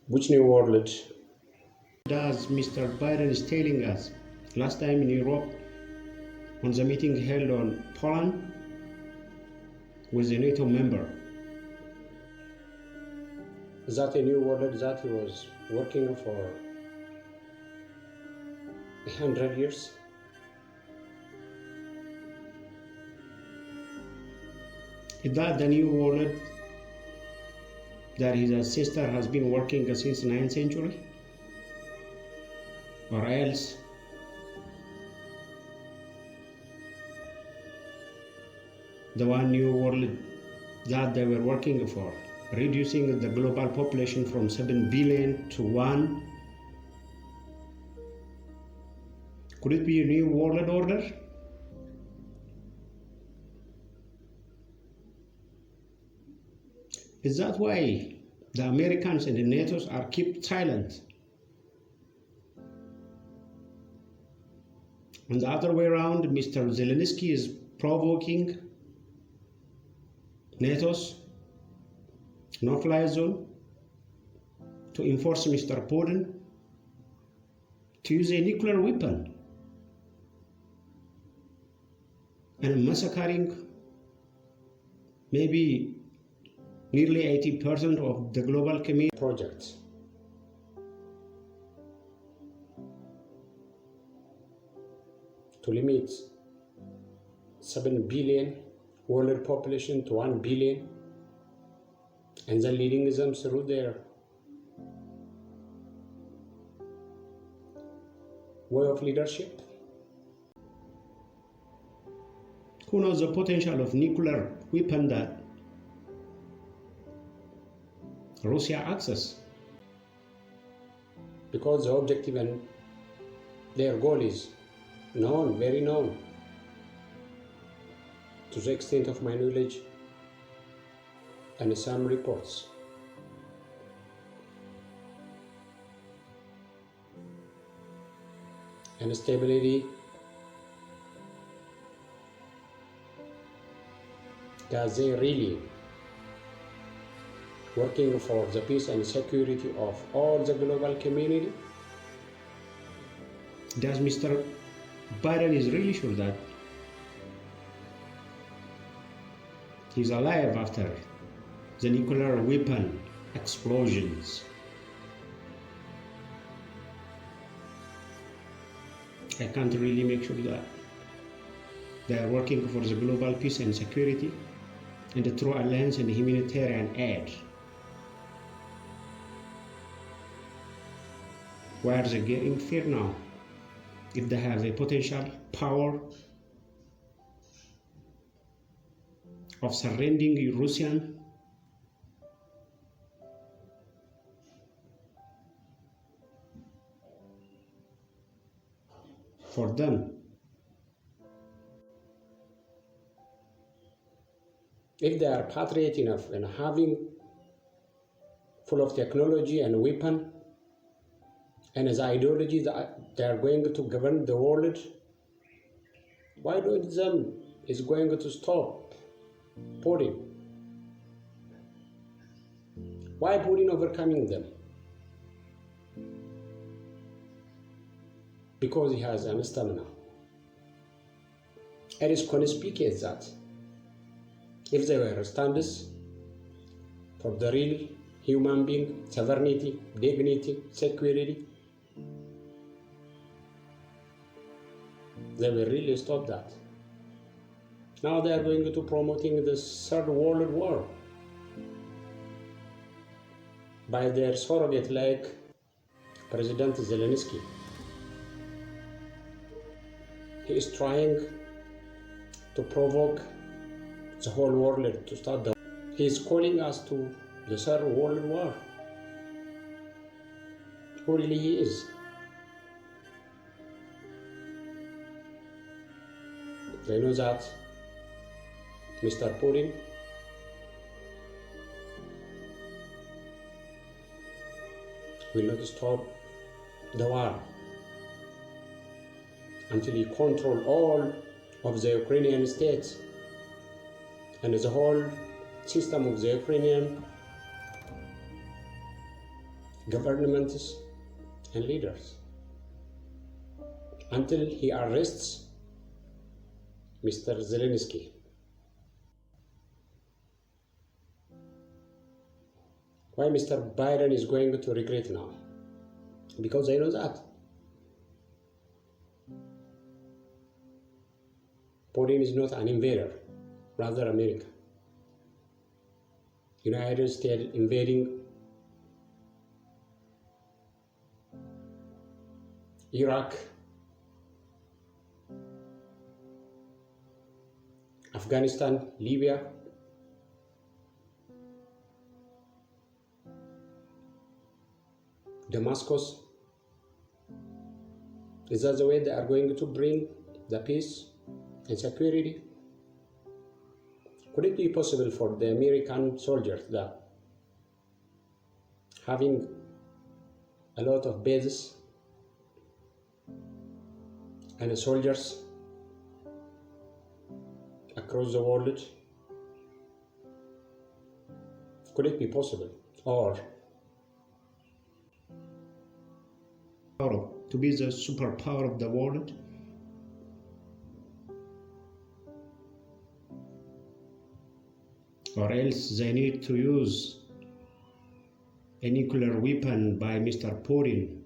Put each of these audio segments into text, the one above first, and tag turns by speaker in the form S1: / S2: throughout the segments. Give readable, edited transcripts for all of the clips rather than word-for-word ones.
S1: Which new world does Mr. Biden is telling us? Last time in Europe, on the meeting held on Poland with a NATO member, is that a new world that he was working for 100 years? Is that the new world that his sister has been working since the 9th century? Or else the one new world that they were working for, reducing the global population from 7 billion to 1? Could it be a new world order? Is that why the Americans and the NATOs are kept silent? On the other way around, Mr. Zelensky is provoking NATO's no-fly zone to enforce Mr. Putin to use a nuclear weapon and massacring maybe nearly 80% of the global community projects. To limit 7 billion world population to 1 billion, and then leading them through their way of leadership. Who knows the potential of nuclear weapon that Russia access? Because the objective and their goal is known, very known, to the extent of my knowledge and some reports. And stability that they really working for the peace and security of all the global community? Does Mr. Biden is really sure that he's alive after the nuclear weapon explosions? I can't really make sure that they are working for the global peace and security and the true alliance and humanitarian aid. Why are they getting fear now? If they have a potential power of surrendering Russian for them. If they are patriot enough and having full of technology and weapon and as ideology that they are going to govern the world, why don't them is going to stop Putin? Why Putin overcoming them? Because he has an stamina. It is conspicuous that if they were stands for the real human being, sovereignty, dignity, security, they will really stop that. Now they are going to promoting the third world war by their surrogate like President Zelensky. He is trying to provoke the whole world to start the. He is calling us to the third world war. Who really he is? They know that Mr. Putin will not stop the war until he controls all of the Ukrainian states and the whole system of the Ukrainian governments and leaders until he arrests Mr. Zelensky. Why Mr. Biden is going to regret now? Because I know that Putin is not an invader, rather America. United States invading Iraq, Afghanistan, Libya, Damascus. Is that the way they are going to bring the peace and security? Could it be possible for the American soldiers that having a lot of bases and soldiers across the world, could it be possible? Or to be the superpower of the world? Or else they need to use a nuclear weapon by Mr. Putin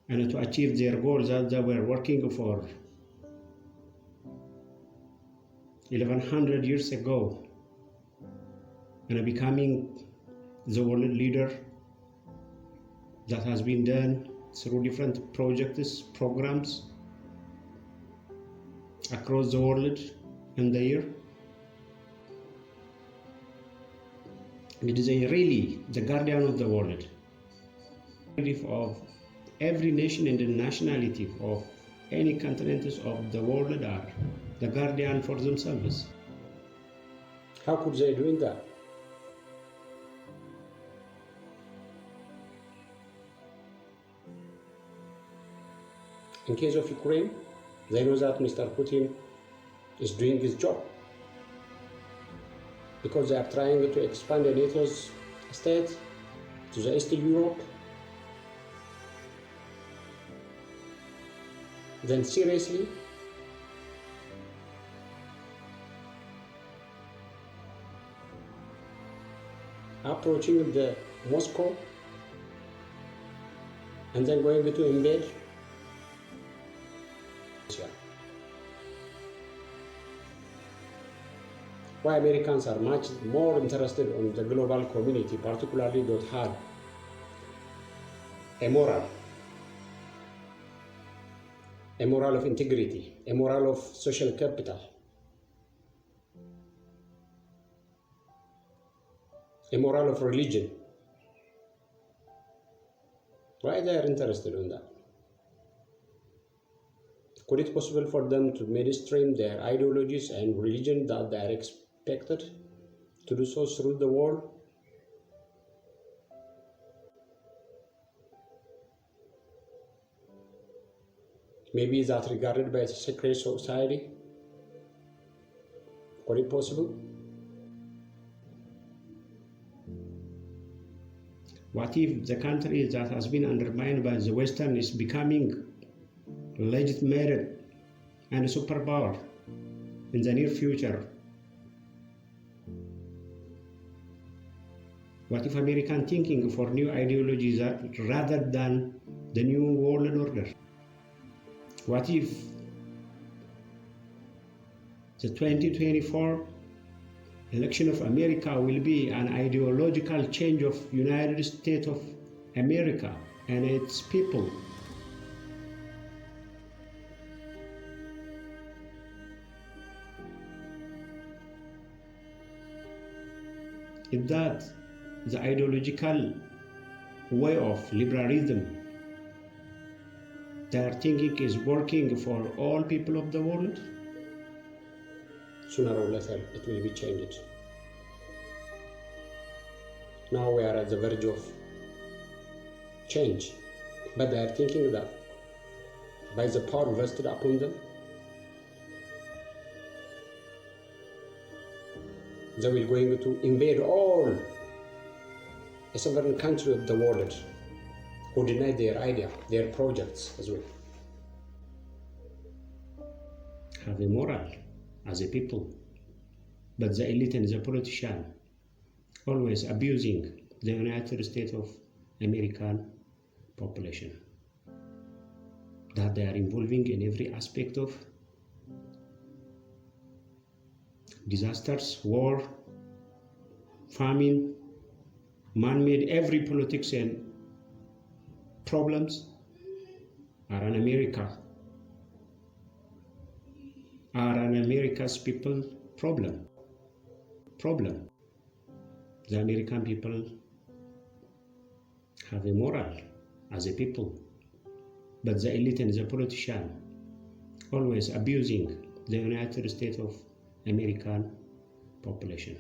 S1: and to achieve their goals that they were working for 1100 years ago and becoming the world leader. That has been done through different projects, programs across the world and the year. It is really the guardian of the world, of every nation and the nationality of any continents of the world are the guardian for themselves. How could they do that? In case of Ukraine, they know that Mr. Putin is doing his job because they are trying to expand the NATO's state to the Eastern Europe. Then seriously, approaching the Moscow and then going to invade. Why Americans are much more interested in the global community, particularly that had a moral of integrity, a moral of social capital, a moral of religion. Why they are interested in that? Could it be possible for them to mainstream their ideologies and religion that they are expected to do so through the world? Maybe that regarded by the secret society? Could it be possible?
S2: What if the country that has been undermined by the Western is becoming legitimate and a superpower in the near future? What if American thinking for new ideologies rather than the new world order? What if the 2024 election of America will be an ideological change of United States of America and its people? If that the ideological way of liberalism their thinking is working for all people of the world,
S1: sooner or later it will be changed. Now we are at the verge of change, but they are thinking that by the power vested upon them, they will going to invade all a sovereign country of the world who deny their idea, their projects as well.
S2: Have a moral as a people, but the elite and the politician always abusing the United States of American population, that they are involving in every aspect of disasters, war, famine, man-made, every politics and problems are an America's people problem. The American people have a moral as a people, but the elite and the politician always abusing the United States of American population.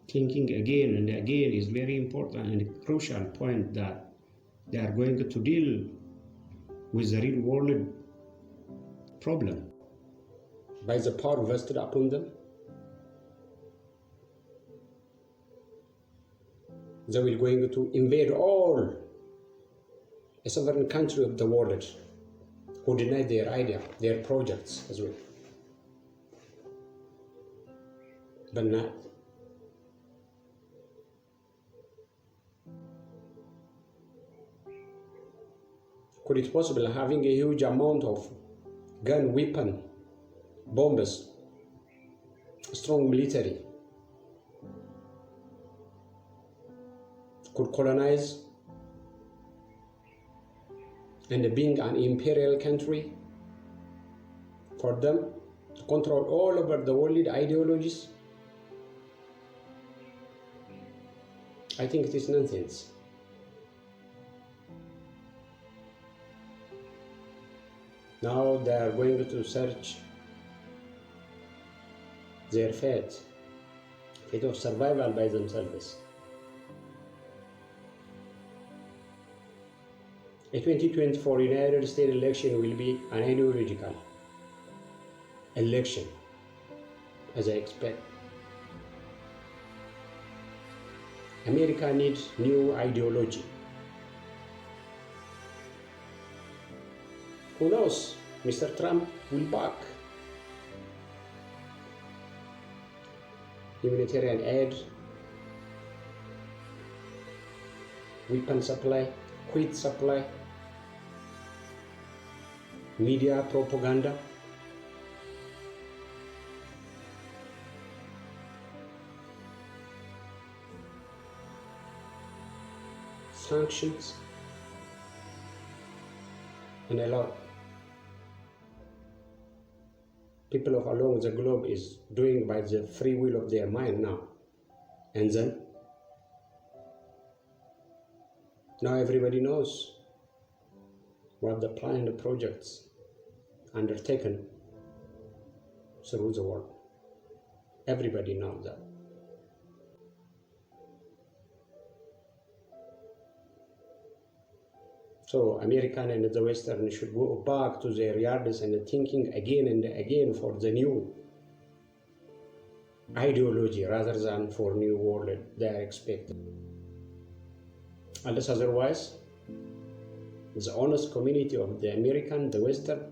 S2: Thinking again and again is very important and a crucial point, that they are going to deal with the real world problem.
S1: By the power vested upon them, they will going to invade all a sovereign country of the world who deny their idea, their projects as well. But not. Could it possible having a huge amount of gun, weapon, bombs, strong military could colonize and being an imperial country for them to control all over the world ideologies? I think it is nonsense. Now they are going to search their fate of survival by themselves. A 2024 United States election will be an ideological election, as I expect. America needs new ideology. Who knows, Mr. Trump will back. Humanitarian aid, weapon supply, wheat supply, media propaganda, sanctions, and a lot. People of along the globe is doing by the free will of their mind now. And then, now everybody knows what the planned projects undertaken through the world. Everybody knows that. So American and the Western should go back to their yards and thinking again and again for the new ideology rather than for new world they are expecting. Unless otherwise, the honest community of the American, the Western,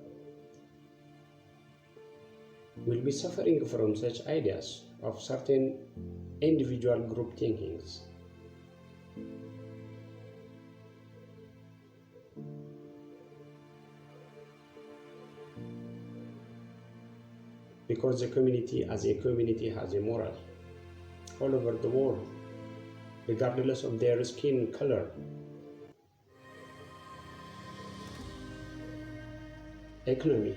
S1: will be suffering from such ideas of certain individual group thinkings. Because the community as a community has a moral all over the world, regardless of their skin color, economy.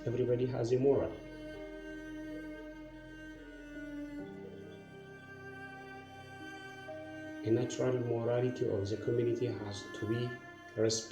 S1: Everybody has a moral. A natural morality of the community has to be respected.